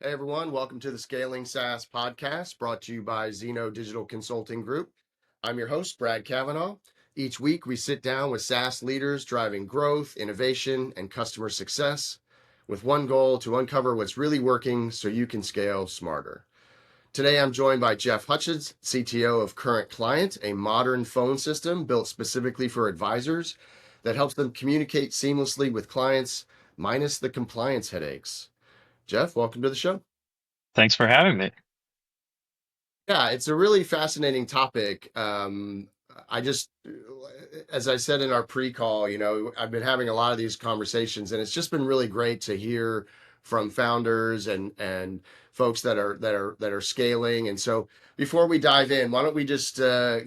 Hey everyone, welcome to the Scaling SaaS Podcast brought to you by Zeno Digital Consulting Group. I'm your host, Brad Cavanaugh. Each week we sit down with SaaS leaders driving growth, innovation, and customer success with one goal to uncover what's really working so you can scale smarter. Today I'm joined by Jeff Hutchins, CTO of Current Client, a modern phone system built specifically for advisors that helps them communicate seamlessly with clients, minus the compliance headaches. Jeff, welcome to the show. Thanks for having me. Yeah, it's a really fascinating topic. As I said in our pre-call, I've been having a lot of these conversations, and it's just been really great to hear from founders and folks that are scaling. And so, before we dive in, why don't we just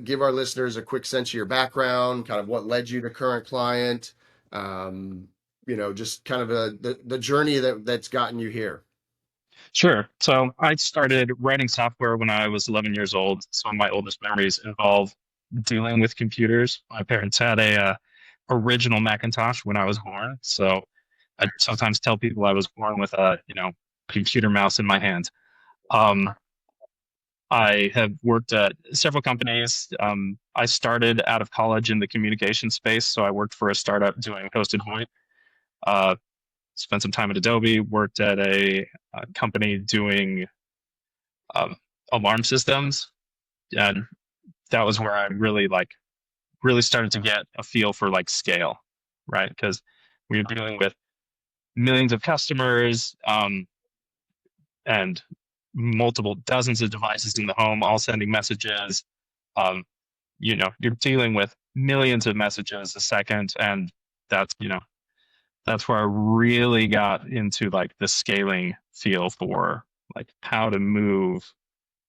give our listeners a quick sense of your background, kind of what led you to Current Client, just kind of the journey that's gotten you here. Sure. So I started writing software when I was 11 years old. Some of my oldest memories involve dealing with computers. My parents had a original Macintosh when I was born. So I sometimes tell people I was born with a, computer mouse in my hand. Um, I have worked at several companies. I started out of college in the communication space. So I worked for a startup doing hosted VoIP. Uh, Spent some time at Adobe, worked at a company doing um, alarm systems, and that was where I really started to get a feel for like scale, right? Because we were dealing with millions of customers and multiple dozens of devices in the home, all sending messages. Um, you're dealing with millions of messages a second, and that's that's where I really got into like the scaling feel for like how to move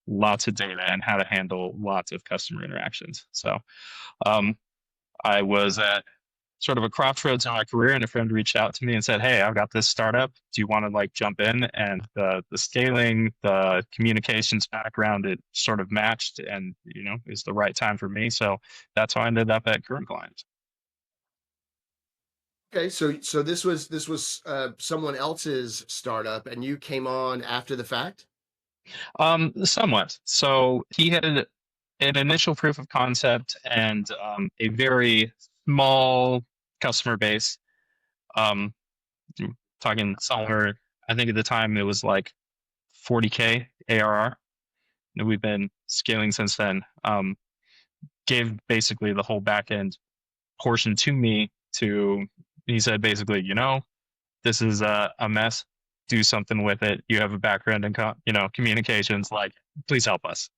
lots of data and how to handle lots of customer interactions. So um, I was at sort of a crossroads in my career, and a friend reached out to me and said, "Hey, I've got this startup. Do you want to like jump in?" And the scaling, the communications background, it sort of matched, and is the right time for me. So that's how I ended up at Current Client. Okay, so this was someone else's startup, and you came on after the fact. Somewhat. So he had an initial proof of concept and a very small customer base. Um, Talking somewhere, I think at the time it was like 40K ARR. And we've been scaling since then. Gave basically the whole back end portion to me to, he said basically, this is a mess. Do something with it. You have a background in, communications. Like, please help us.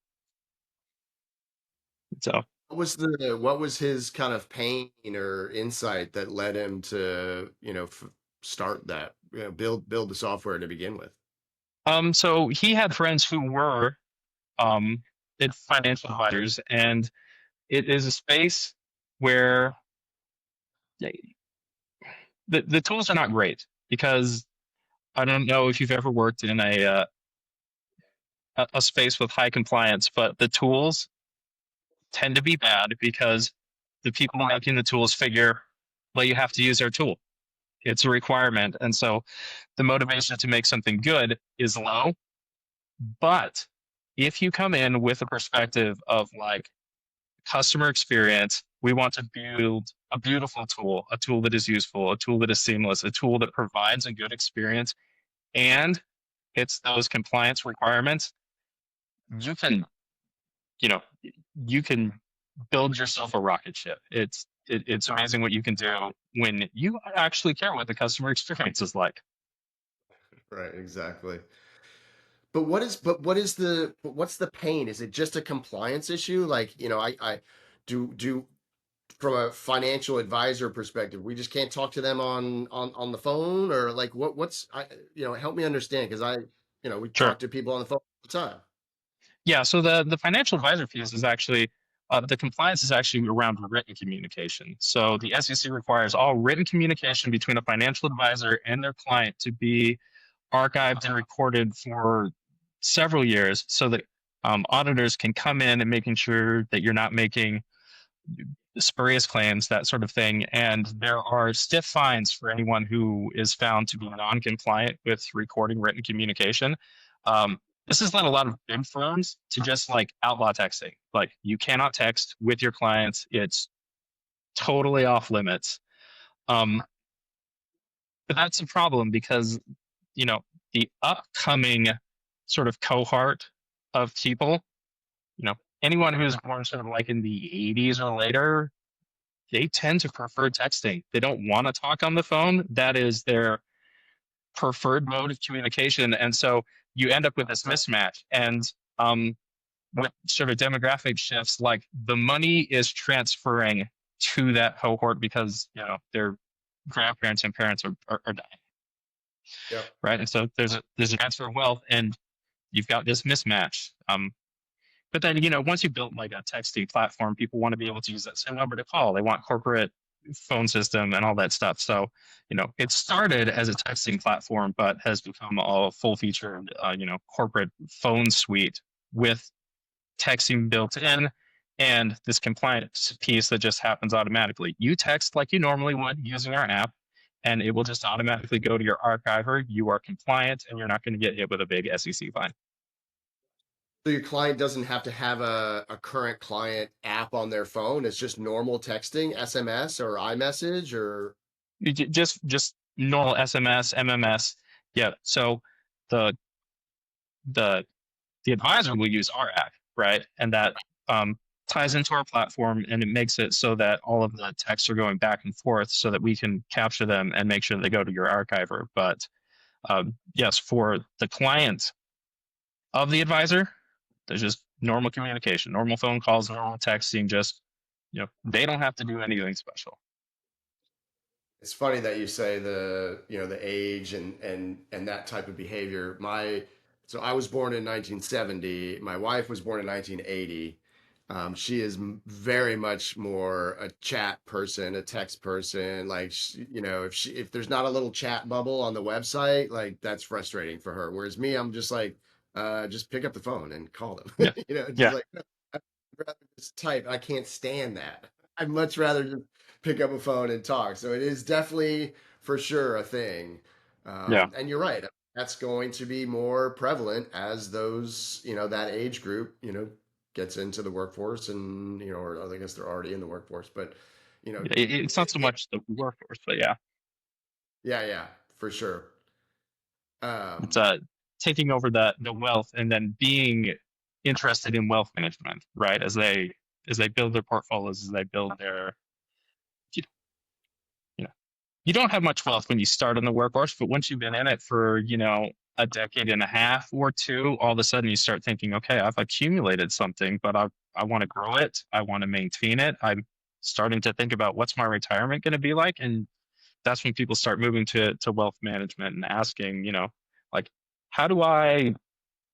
So What was his kind of pain or insight that led him to start that build the software to begin with? So he had friends who were um, financial advisors, and it is a space where the tools are not great because I don't know if you've ever worked in a space with high compliance, but the tools tend to be bad because the people making the tools figure, well, you have to use our tool. It's a requirement, and so the motivation to make something good is low. But if you come in with a perspective of like customer experience, we want to build a beautiful tool, a tool that is useful, a tool that is seamless, a tool that provides a good experience and hits those compliance requirements. You can, you know, you can build yourself a rocket ship. It's amazing what you can do when you actually care what the customer experience is like. Right, exactly. What's the pain? Is it just a compliance issue? Like, I do from a financial advisor perspective, we just can't talk to them on the phone, or like help me understand, because we Sure. talk to people on the phone all the time. Yeah, so the financial advisor piece is actually the compliance is actually around written communication. So the SEC requires all written communication between a financial advisor and their client to be archived and recorded for several years, so that auditors can come in and making sure that you're not making spurious claims, that sort of thing. And there are stiff fines for anyone who is found to be non-compliant with recording written communication. This has led a lot of big firms to just like outlaw texting. Like you cannot text with your clients. It's totally off limits. Um, but that's a problem because, you know, the upcoming sort of cohort of people, you know, anyone who's born sort of like in the 80s or later, they tend to prefer texting. They don't want to talk on the phone. That is their preferred mode of communication. And so you end up with this mismatch. And with sort of demographic shifts, like the money is transferring to that cohort because, you know, their grandparents and parents are dying. Yep. Right. And so there's a transfer of wealth and you've got this mismatch. But then, you know, once you build like a texting platform, people want to be able to use that same number to call. They want corporate phone system and all that stuff. So, you know, it started as a texting platform, but has become a full featured, you know, corporate phone suite with texting built in and this compliance piece that just happens automatically. You text like you normally would using our app, and it will just automatically go to your archiver. You are compliant, and you're not going to get hit with a big SEC fine. So your client doesn't have to have a current client app on their phone. It's just normal texting, SMS or iMessage or Just normal SMS, MMS. Yeah. So the the the advisor will use our app, right? And that ties into our platform, and it makes it so that all of the texts are going back and forth so that we can capture them and make sure they go to your archiver. But yes, for the client of the advisor, there's just normal communication, normal phone calls, normal texting, just, you know, they don't have to do anything special. it's funny that you say the age and that type of behavior. So I was born in 1970. My wife was born in 1980. She is very much more a chat person, a text person. Like if there's not a little chat bubble on the website, like that's frustrating for her. Whereas me, I'm just like, just pick up the phone and call them. Yeah. Just Yeah. like I'd rather just type. I can't stand that. I'd much rather just pick up a phone and talk. So it is definitely for sure a thing. Yeah. And you're right. That's going to be more prevalent as that age group, gets into the workforce or I guess they're already in the workforce, but It's not so much the workforce, but yeah, yeah, yeah, for sure. it's Um, taking over the wealth and then being interested in wealth management, right? As they build their portfolios, as they build their, you you know, you don't have much wealth when you start in the workforce, but once you've been in it for, you know, a decade and a half or two, all of a sudden you start thinking, okay, I've accumulated something, but I want to grow it. I want to maintain it. I'm starting to think about what's my retirement going to be like. And that's when people start moving to wealth management and asking, you know, like, how do I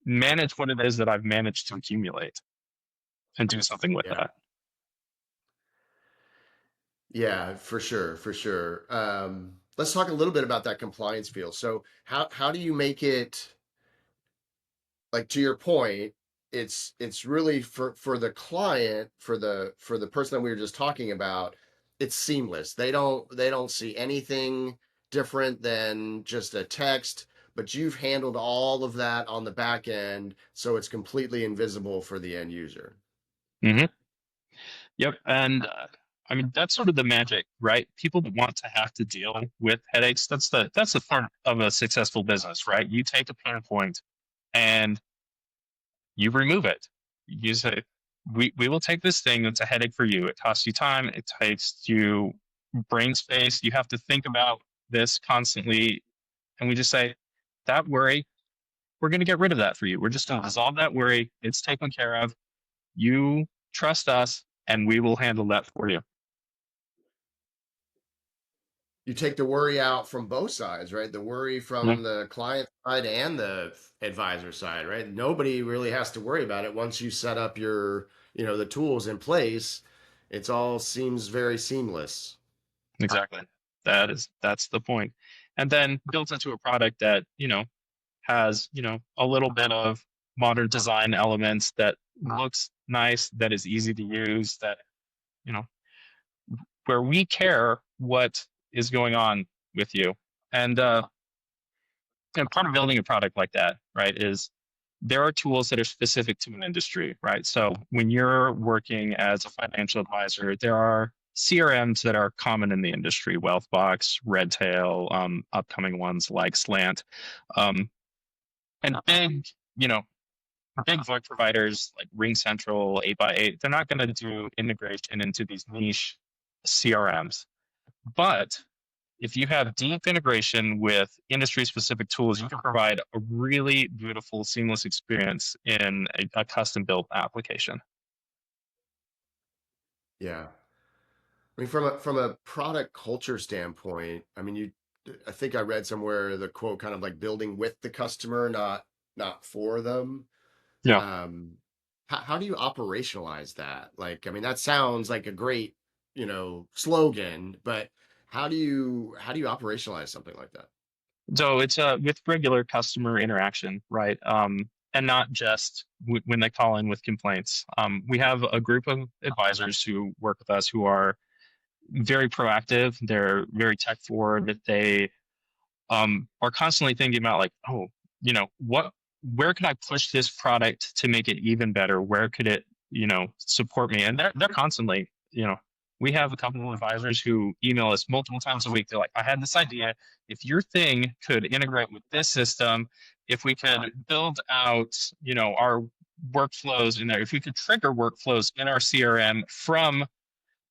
manage what it is that I've managed to accumulate and do something with yeah, that? yeah, for sure, for sure. Let's talk a little bit about that compliance field. So how do you make it, like, to your point, it's really for the client, for the person that we were just talking about, it's seamless. They don't see anything different than just a text, but you've handled all of that on the back end, so it's completely invisible for the end user. Mm-hmm. Yep. And I mean, that's sort of the magic, right? People that want to have to deal with headaches. That's the part of a successful business, right? You take a pain point and you remove it. You say, we will take this thing that's a headache for you. It costs you time. It takes you brain space. You have to think about this constantly. And we just say, that worry, we're going to get rid of that for you. We're just going to dissolve that worry. It's taken care of. You trust us, and we will handle that for you. You take the worry out from both sides, right? The worry Yeah, from the client side and the advisor side, right? Nobody really has to worry about it once you set up the tools in place. It's all seems very seamless. exactly. That's the point. And then built into a product that, you know, has, you know, a little bit of modern design elements that looks nice, that is easy to use, that, you know, where we care what is going on with you. And part of building a product like that, right, is there are tools that are specific to an industry, right? So when you're working as a financial advisor, there are CRMs that are common in the industry: Wealthbox, Redtail, upcoming ones like Slant, and big, you know, big VoIP providers like RingCentral, 8x8. They're not going to do integration into these niche CRMs, but if you have deep integration with industry specific tools, you can provide a really beautiful, seamless experience in a custom built application. Yeah. I mean, from a product culture standpoint, I mean, I think I read somewhere the quote kind of like building with the customer, not for them. Yeah. Um, how do you operationalize that? Like, I mean, that sounds like a great, slogan, but how do you operationalize something like that? So it's with regular customer interaction, right? And not just when they call in with complaints. We have a group of advisors who work with us who are very proactive. They're very tech forward. They are constantly thinking about like, oh, where could I push this product to make it even better? Where could it, support me? And they're constantly, we have a couple of advisors who email us multiple times a week. They're like, I had this idea. If your thing could integrate with this system, if we could build out, our workflows in there, if we could trigger workflows in our CRM from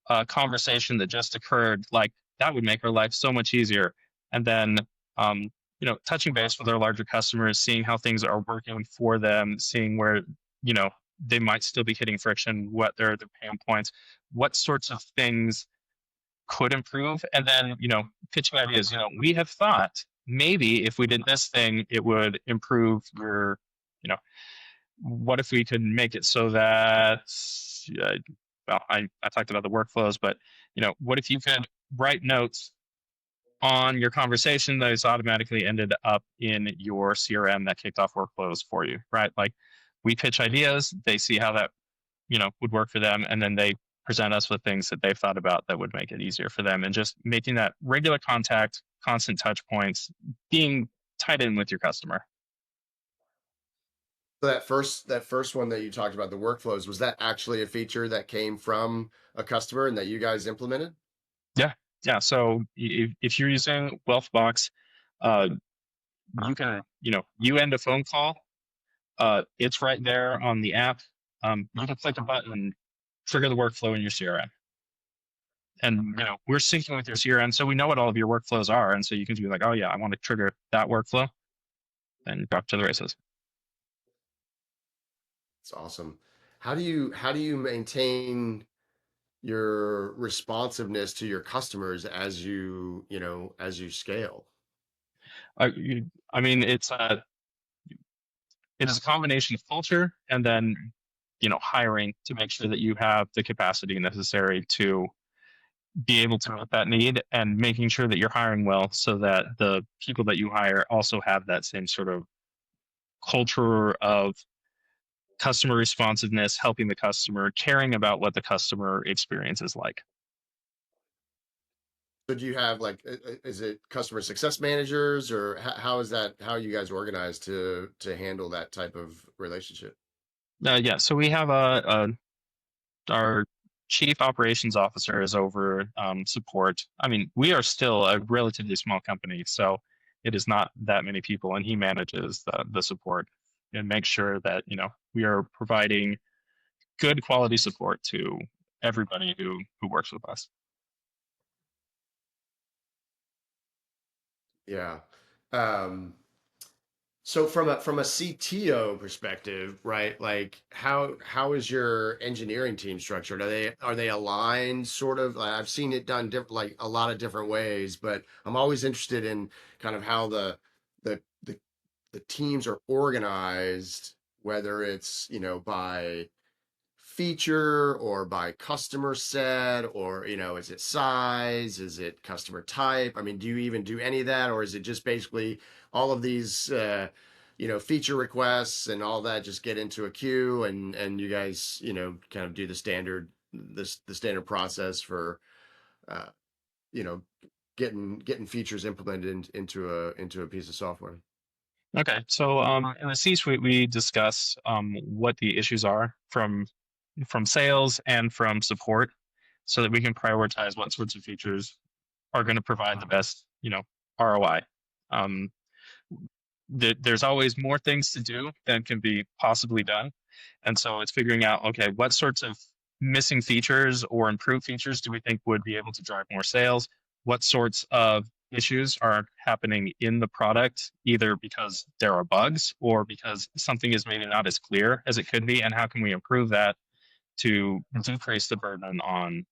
a conversation that just occurred, like that would make our life so much easier. And then, touching base with our larger customers, seeing how things are working for them, seeing where, you know, they might still be hitting friction, what their pain points, what sorts of things could improve. And then, pitching ideas, we have thought maybe if we did this thing, it would improve your, you know, what if we could make it so that well, I talked about the workflows, but what if you could write notes on your conversation that is automatically ended up in your CRM that kicked off workflows for you, right? Like we pitch ideas, they see how that, would work for them, and then they present us with things that they've thought about that would make it easier for them. And just making that regular contact, constant touch points, being tied in with your customer. So that first one that you talked about, the workflows, was that actually a feature that came from a customer and that you guys implemented? Yeah. Yeah. So if you're using Wealthbox, uh, you can, you end a phone call, it's right there on the app. You can click a button, trigger the workflow in your CRM. And, we're syncing with your CRM. So we know what all of your workflows are. And so you can be like, oh, yeah, I want to trigger that workflow and go to the races. It's awesome. How do you maintain your responsiveness to your customers as you scale? I mean, it is a combination of culture and then, hiring to make sure that you have the capacity necessary to be able to meet that need, and making sure that you're hiring well so that the people that you hire also have that same sort of culture of customer responsiveness, helping the customer, caring about what the customer experience is like. So do you have like, is it customer success managers, or how is that, how are you guys organized to handle that type of relationship? Yeah, so we have our chief operations officer is over support. I mean, we are still a relatively small company, so it is not that many people, and he manages the support and makes sure that we are providing good quality support to everybody who works with us. Yeah. Um, So from a CTO perspective, right? Like how is your engineering team structured? Are they aligned sort of? Like, I've seen it done like a lot of different ways, but I'm always interested in kind of how the the the teams are organized, whether it's, by feature or by customer set, or is it size, is it customer type? I mean, do you even do any of that, or is it just basically all of these feature requests and all that just get into a queue, and you guys kind of do the standard process for uh, you know, getting features implemented into a piece of software? Okay, so in the C-suite, we discuss what the issues are from sales and from support, so that we can prioritize what sorts of features are going to provide the best, ROI. Um, there's always more things to do than can be possibly done, and so it's figuring out, okay, what sorts of missing features or improved features do we think would be able to drive more sales? What sorts of issues are happening in the product, either because there are bugs or because something is maybe not as clear as it could be, and how can we improve that to decrease the burden on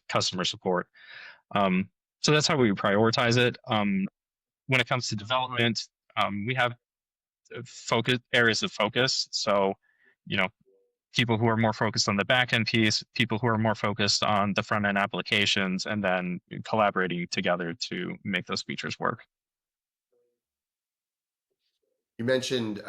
customer support? Um, so that's how we prioritize it. When it comes to development, we have focus areas of focus. So, you know, people who are more focused on the back end piece, people who are more focused on the front end applications, and then collaborating together to make those features work. You mentioned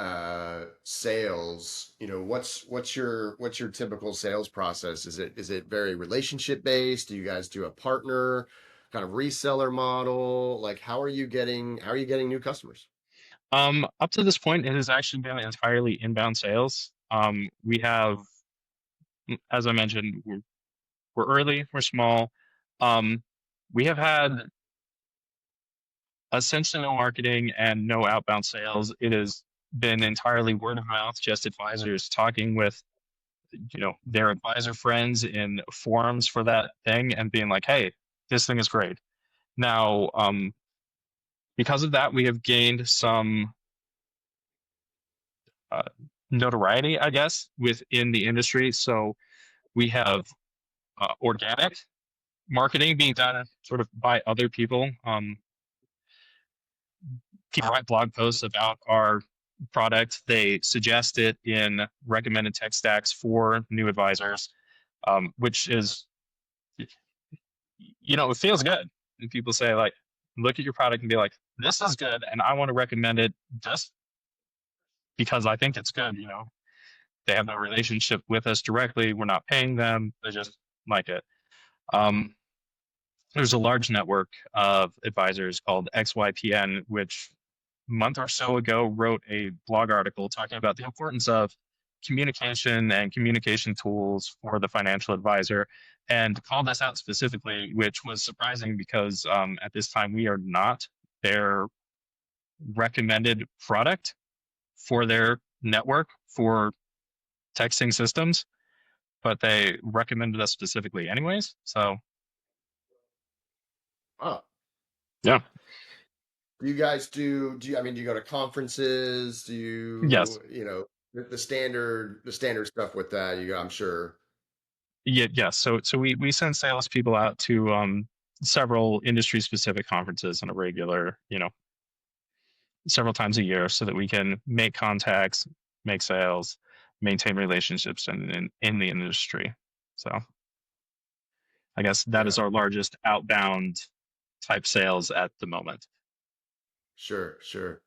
sales. What's your typical sales process? Is it very relationship based? Do you guys do a partner kind of reseller model? Like how are you getting new customers? Up to this point, it has actually been entirely inbound sales. We have, as I mentioned, we're early, we're small. Um, we have had essentially no marketing and no outbound sales. It has been entirely word of mouth, just advisors talking with, their advisor friends in forums for that thing and being like, hey, this thing is great. Now, because of that, we have gained some uh, notoriety, I guess, within the industry. So we have organic marketing being done sort of by other people. People write blog posts about our product. They suggest it in recommended tech stacks for new advisors, which is, it feels good. And people say, like, look at your product and be like, this is good. And I want to recommend it just because I think it's good. They have no relationship with us directly. We're not paying them. They just like it. Um, there's a large network of advisors called XYPN, which month or so ago wrote a blog article talking about the importance of communication and communication tools for the financial advisor, and called us out specifically, which was surprising because at this time we are not their recommended product for their network for texting systems, but they recommended us specifically anyways. So Oh, yeah, do you guys do you go to conferences? Do yes, the standard stuff with that? I'm sure. yeah, yes. So we send salespeople out to several industry specific conferences on a regular, several times a year, so that we can make contacts, make sales, maintain relationships in the industry. So I guess that is Yeah, our largest outbound type sales at the moment. sure, sure.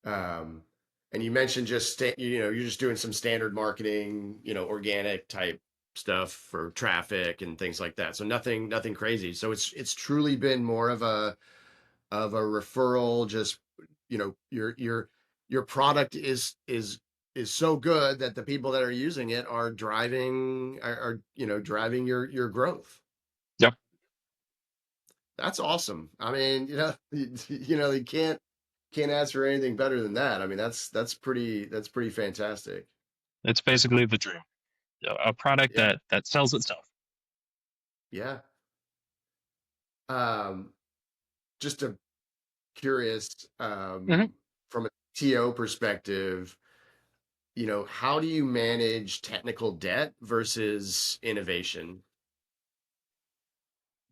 Um, and you mentioned you're just doing some standard marketing, organic type stuff for traffic and things like that. So nothing crazy. So it's truly been more of a referral. Just your product is so good that the people that are using it are driving your growth. Yep, That's awesome. I mean, you can't ask for anything better than that. I mean, that's pretty fantastic. it's basically the dream. A product Yeah. that sells itself. Yeah. Um, just a curious, Mhm. from a TO perspective, how do you manage technical debt versus innovation?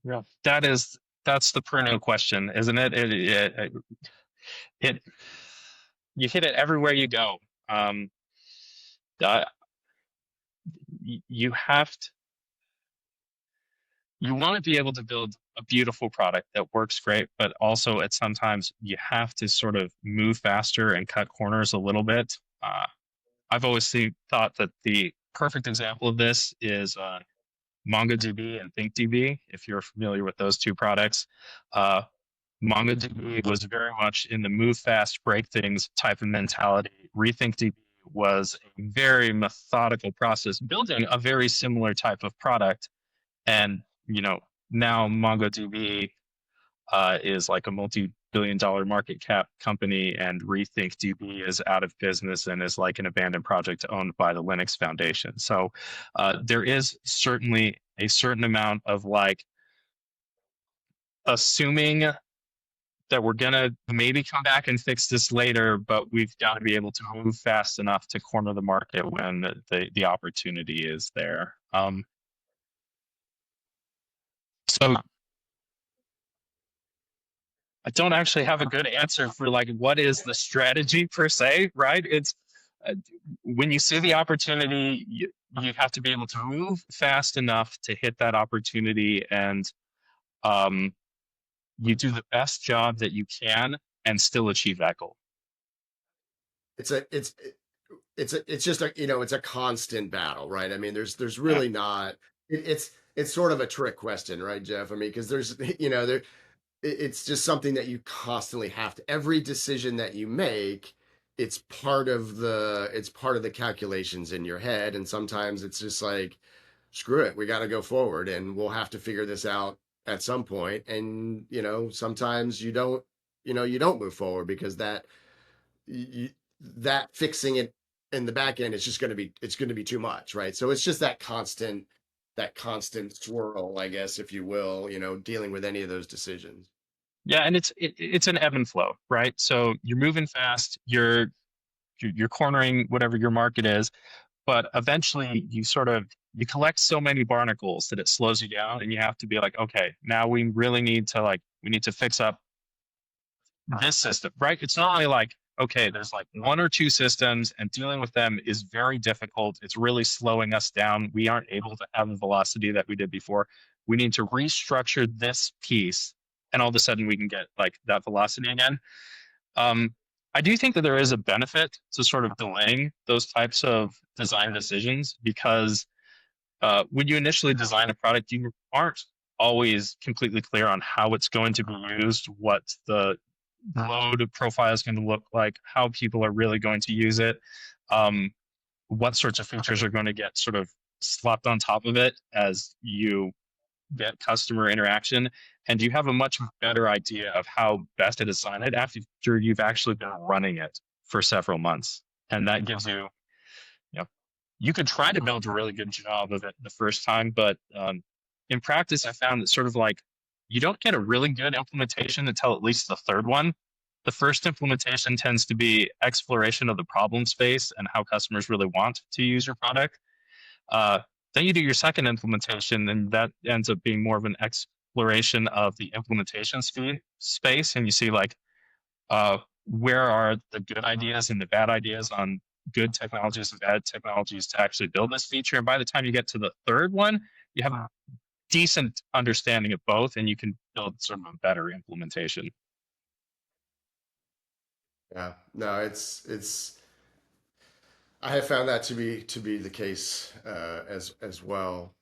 Yeah, that's the perennial question, isn't it? It you hit it everywhere you go. Um, uh, you have to, you want to be able to build a beautiful product that works great, but also at sometimes you have to sort of move faster and cut corners a little bit. I've always thought that the perfect example of this is MongoDB and ThinkDB, if you're familiar with those two products. Uh, MongoDB was very much in the move fast, break things type of mentality. RethinkDB was a very methodical process, building a very similar type of product. And, now MongoDB is like a multi-billion-dollar market cap company, and RethinkDB is out of business and is like an abandoned project owned by the Linux Foundation. So there is certainly a certain amount of like assuming that we're gonna maybe come back and fix this later, but we've got to be able to move fast enough to corner the market when the opportunity is there. So I don't actually have a good answer for like what is the strategy per se, right? It's uh, when you see the opportunity, you have to be able to move fast enough to hit that opportunity, and um, you do the best job that you can and still achieve that goal. It's a it's just a it's a constant battle, right? I mean, there's Yeah. really not. It's sort of a trick question, right, Jeff? I mean, because there's there it's just something that you constantly have to, every decision that you make, it's part of the calculations in your head, and sometimes it's just like, screw it, we got to go forward and we'll have to figure this out at some point. And sometimes you don't move forward because you, that fixing it in the back end is just it's going to be too much, right? So it's just that constant swirl, I guess, if you will, dealing with any of those decisions. Yeah, and it's an ebb and flow, right? So you're moving fast, you're cornering whatever your market is, but eventually you collect so many barnacles that it slows you down, and you have to be like, okay, now we really need to we need to fix up this system, right? It's not only like, okay, there's like one or two systems, and dealing with them is very difficult. It's really slowing us down. We aren't able to have the velocity that we did before. We need to restructure this piece, and all of a sudden we can get like that velocity again. Um, I do think that there is a benefit to sort of delaying those types of design decisions, because when you initially design a product, you aren't always completely clear on how it's going to be used, what the load profile is going to look like, how people are really going to use it, um, what sorts of features are going to get sort of slapped on top of it as you get customer interaction. And you have a much better idea of how best to design it after you've actually been running it for several months. And that gives you, you know, you could try to build a really good job of it the first time, but in practice, I found that sort of like you don't get a really good implementation until at least the third one. The first implementation tends to be exploration of the problem space and how customers really want to use your product. Uh, then you do your second implementation, and that ends up being more of an exploration of the implementation speed space, and you see like where are the good ideas and the bad ideas on good technologies and bad technologies to actually build this feature. And by the time you get to the third one, you have a decent understanding of both, and you can build sort of a better implementation. Yeah, no, it's I have found that to be the case as well.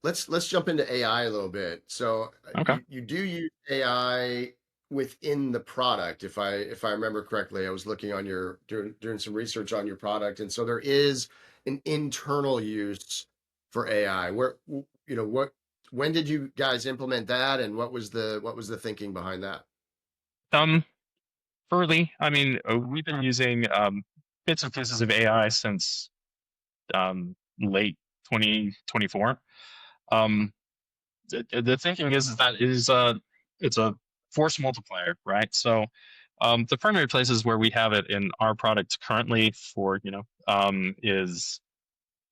Let's jump into AI a little bit. So Okay. you do use AI within the product, if I remember correctly. I was looking on your doing some research on your product, and so there is an internal use for AI. Where what when did you guys implement that, and what was the thinking behind that? Um, Early, I mean, we've been using bits and pieces of AI since late 2024. Um, the thinking is that it's a force multiplier, right? So the primary places where we have it in our product currently for is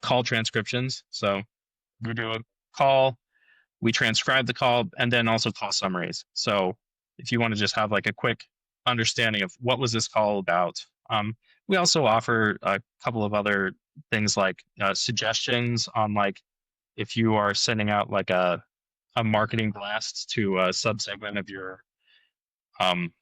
call transcriptions. So we do a call, we transcribe the call, and then also call summaries. So if you want to just have like a quick understanding of what was this call about, we also offer a couple of other things like suggestions on like if you are sending out like a marketing blast to a subsegment of your um,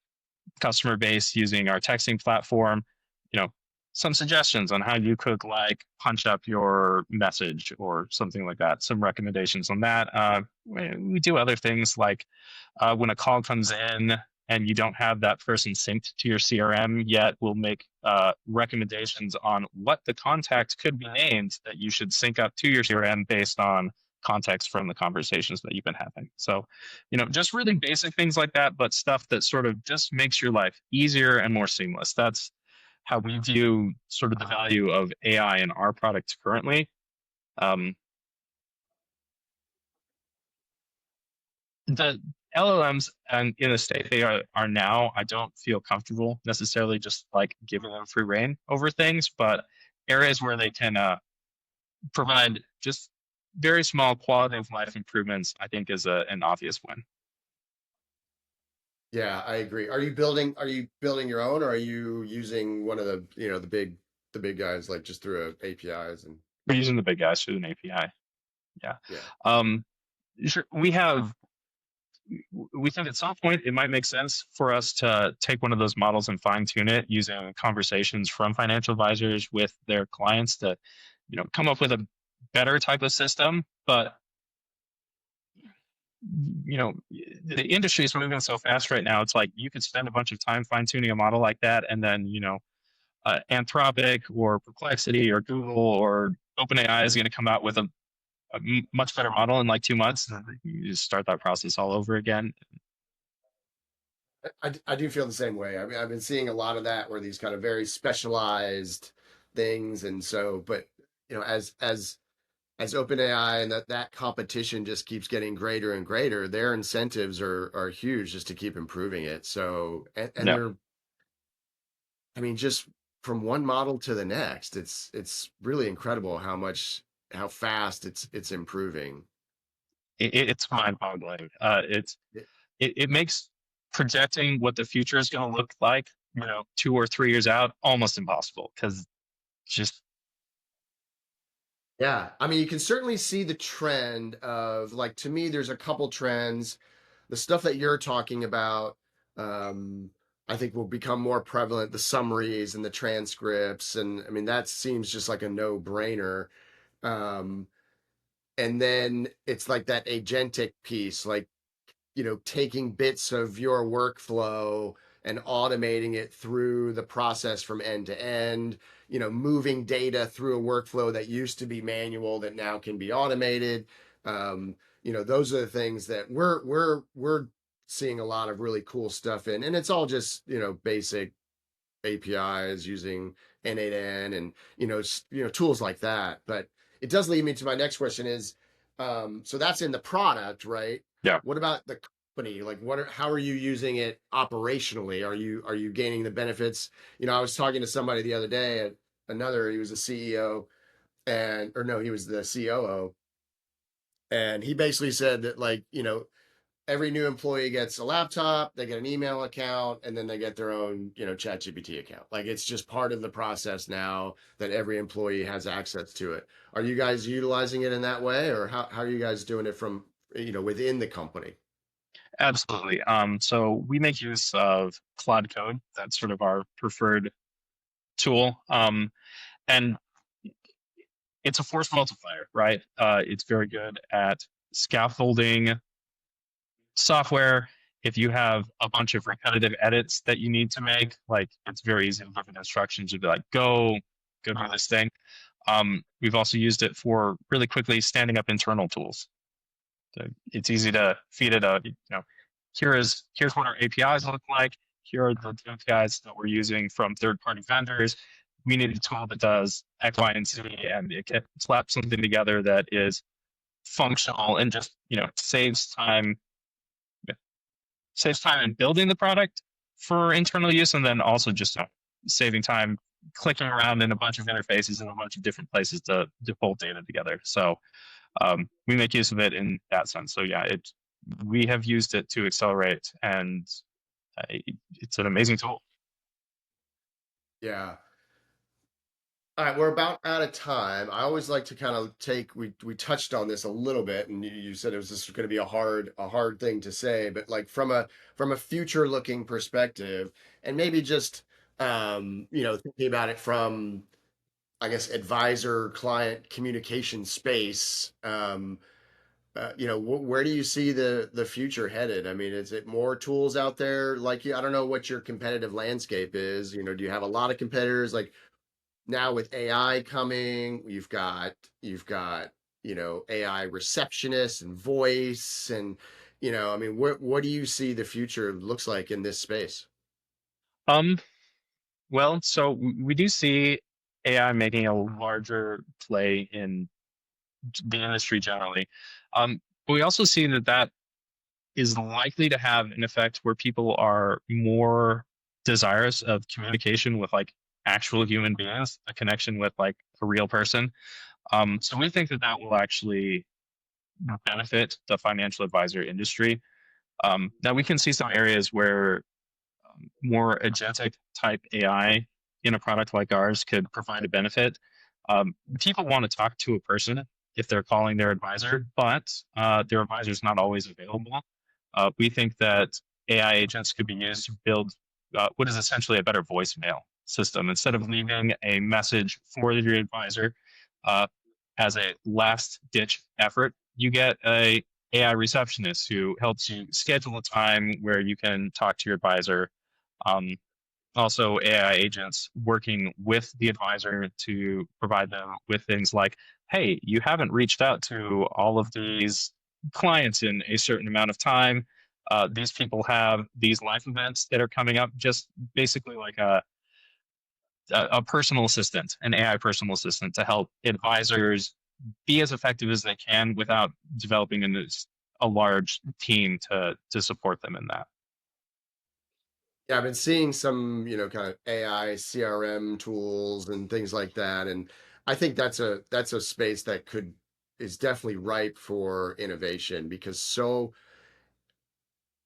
customer base using our texting platform. You know, some suggestions on how you could like punch up your message or something like that. Some recommendations on that. We do other things like when a call comes in and you don't have that person synced to your CRM yet, we'll make recommendations on what the contact could be named that you should sync up to your CRM based on context from the conversations that you've been having. So, just really basic things like that, but stuff that sort of just makes your life easier and more seamless. That's how we view sort of the value of AI in our products currently. Um, the LLMs and in the state they are now, I don't feel comfortable necessarily just like giving them free reign over things, but areas where they can provide just very small quality of life improvements, I think is an obvious one. Yeah, I agree. Are you building your own, or are you using one of the, the big guys, like just through APIs and We're using the big guys through an API. Yeah. yeah. Um, sure. We think at some point it might make sense for us to take one of those models and fine tune it using conversations from financial advisors with their clients to, come up with a better type of system. But, the industry is moving so fast right now. It's like you could spend a bunch of time fine tuning a model like that. And then, Anthropic or Perplexity or Google or OpenAI is going to come out with a much better model in like 2 months. You just start that process all over again. I do feel the same way. I mean, I've been seeing a lot of that where these kind of very specialized things, and so, but as OpenAI and that competition just keeps getting greater and greater, their incentives are huge just to keep improving it. So, and Yeah. they're, I mean, just from one model to the next, it's really incredible how fast it's improving. It's mind-boggling. It makes projecting what the future is going to look like, 2 or 3 years out, almost impossible because just Yeah, I mean, you can certainly see the trend of, like, to me, there's a couple trends. The stuff that you're talking about, um, I think will become more prevalent. The summaries and the transcripts, and I mean, that seems just like a no-brainer. Um, and then it's like that agentic piece, like, taking bits of your workflow and automating it through the process from end to end, moving data through a workflow that used to be manual that now can be automated. Those are the things that we're seeing a lot of really cool stuff in, and it's all just, basic APIs using N8N and tools like that. But it does lead me to my next question is, so that's in the product, right? yeah. What about the company? Like, how are you using it operationally? Are you gaining the benefits? I was talking to somebody the other day at he was a CEO, and or no, he was the COO, and he basically said that, like, every new employee gets a laptop, they get an email account, and then they get their own, ChatGPT account. Like, it's just part of the process now that every employee has access to it. Are you guys utilizing it in that way, or how are you guys doing it from, within the company? Absolutely. So we make use of Cloud Code. That's sort of our preferred tool. And it's a force multiplier, right? It's very good at scaffolding software. If you have a bunch of repetitive edits that you need to make, like it's very easy to give it instructions. You'd be like, go do this thing. We've also used it for really quickly standing up internal tools. So it's easy to feed it here's what our APIs look like. Here are the APIs that we're using from third-party vendors. We need a tool that does X, Y, and Z, and it can slap something together that is functional and just saves time in building the product for internal use, and then also just saving time clicking around in a bunch of interfaces in a bunch of different places to pull data together. So we make use of it in that sense. So yeah, we have used it to accelerate, and it's an amazing tool. Yeah. All right, we're about out of time. I always like to kind of we touched on this a little bit, and you said it was just going to be a hard thing to say, but like from a future looking perspective, and maybe just Thinking about it from, I guess, advisor client communication space. Where do you see the future headed? I mean, is it more tools out there? Like, I don't know what your competitive landscape is. Do you have a lot of competitors? Like now with AI coming, you've got AI receptionists and voice, and I mean, what do you see the future looks like in this space? Um, well, so we do see AI making a larger play in the industry generally. But we also see that that is likely to have an effect where people are more desirous of communication with like actual human beings, a connection with like a real person. So we think that that will actually benefit the financial advisor industry. Now we can see some areas where more agentic type AI in a product like ours could provide a benefit. People want to talk to a person if they're calling their advisor, but their advisor is not always available. We think that AI agents could be used to build what is essentially a better voicemail system. Instead of leaving a message for your advisor uh, as a last ditch effort, you get a AI receptionist who helps you schedule a time where you can talk to your advisor. um, Also, AI agents working with the advisor to provide them with things like, hey, you haven't reached out to all of these clients in a certain amount of time. These people have these life events that are coming up, just basically like a personal assistant, an AI personal assistant to help advisors be as effective as they can without developing a large team to support them in that. Yeah, I've been seeing some, kind of AI CRM tools and things like that, and I think that's a space that could is definitely ripe for innovation because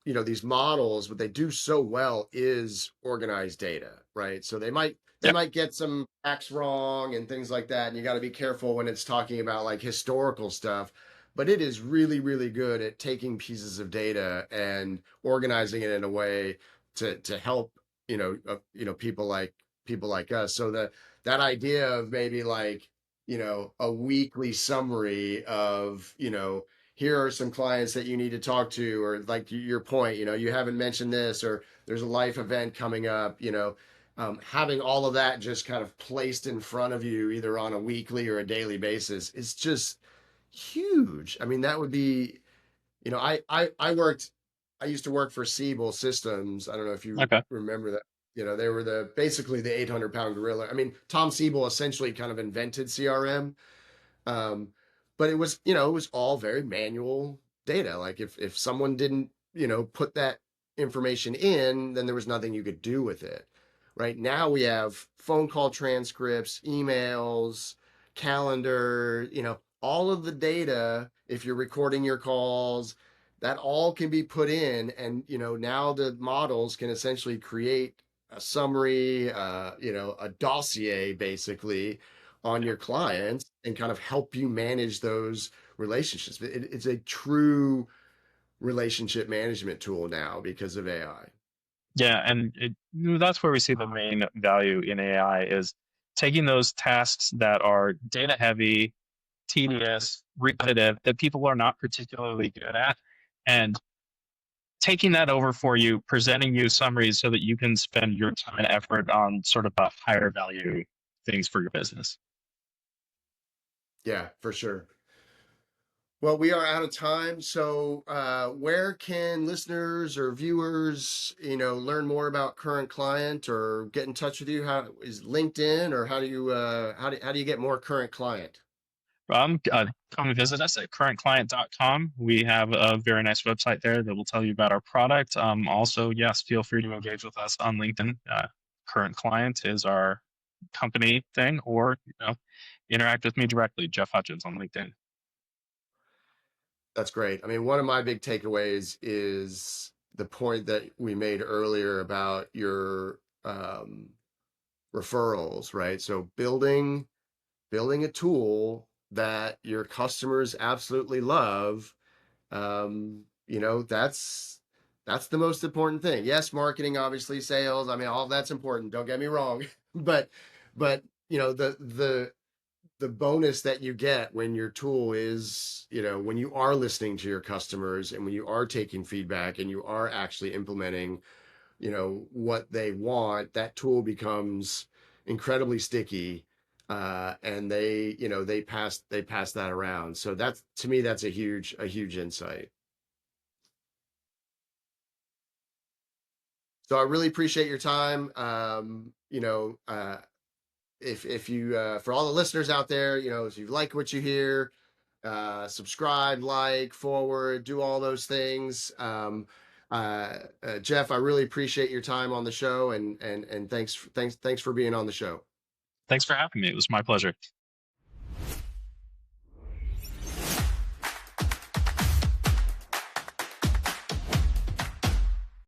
these models, what they do so well is organize data, right? So they Yep. might get some facts wrong and things like that, and you got to be careful when it's talking about like historical stuff. But it is really, really good at taking pieces of data and organizing it in a way to help people like us. So that idea of maybe like a weekly summary of here are some clients that you need to talk to, or like your point, you haven't mentioned this, or there's a life event coming up, having all of that just kind of placed in front of you, either on a weekly or a daily basis, is just huge. I mean, that would be, I used to work for Siebel Systems. I don't know if you Okay. remember that. They were basically the 800-pound gorilla. I mean, Tom Siebel essentially kind of invented CRM. um, but it was all very manual data. Like if someone didn't, put that information in, then there was nothing you could do with it. Right now we have phone call transcripts, emails, calendar, all of the data. If you're recording your calls, that all can be put in, and now the models can essentially create a summary, a dossier basically on your clients and kind of help you manage those relationships. It's a true relationship management tool now because of AI. Yeah, and that's where we see the main value in AI is taking those tasks that are data heavy, tedious, repetitive, that people are not particularly good at, and taking that over for you, presenting you summaries so that you can spend your time and effort on sort of the higher value things for your business. Yeah, for sure. Well, we are out of time. So, where can listeners or viewers, learn more about Current Client or get in touch with you? How is LinkedIn, or how do you get more Current Client? Come and visit us at currentclient.com. We have a very nice website there that will tell you about our product. Also, yes, feel free to engage with us on LinkedIn. Current Client is our company thing, or interact with me directly, Jeff Hutchins on LinkedIn. That's great. I mean, one of my big takeaways is the point that we made earlier about your referrals, right? So building a tool that your customers absolutely love, um, you know, that's That's the most important thing. Yes, marketing, obviously, sales. I mean, all that's important. Don't get me wrong, but you know, the bonus that you get when your tool is, you know, when you are listening to your customers and when you are taking feedback and you are actually implementing, you know, what they want, that tool becomes incredibly sticky. And they, you know, they pass that around. So that's, to me, that's a huge insight. So I really appreciate your time. You know, if you, for all the listeners out there, you know, if you like what you hear, subscribe, like, forward, do all those things. Jeff, I really appreciate your time on the show, and thanks for being on the show. Thanks for having me. It was my pleasure.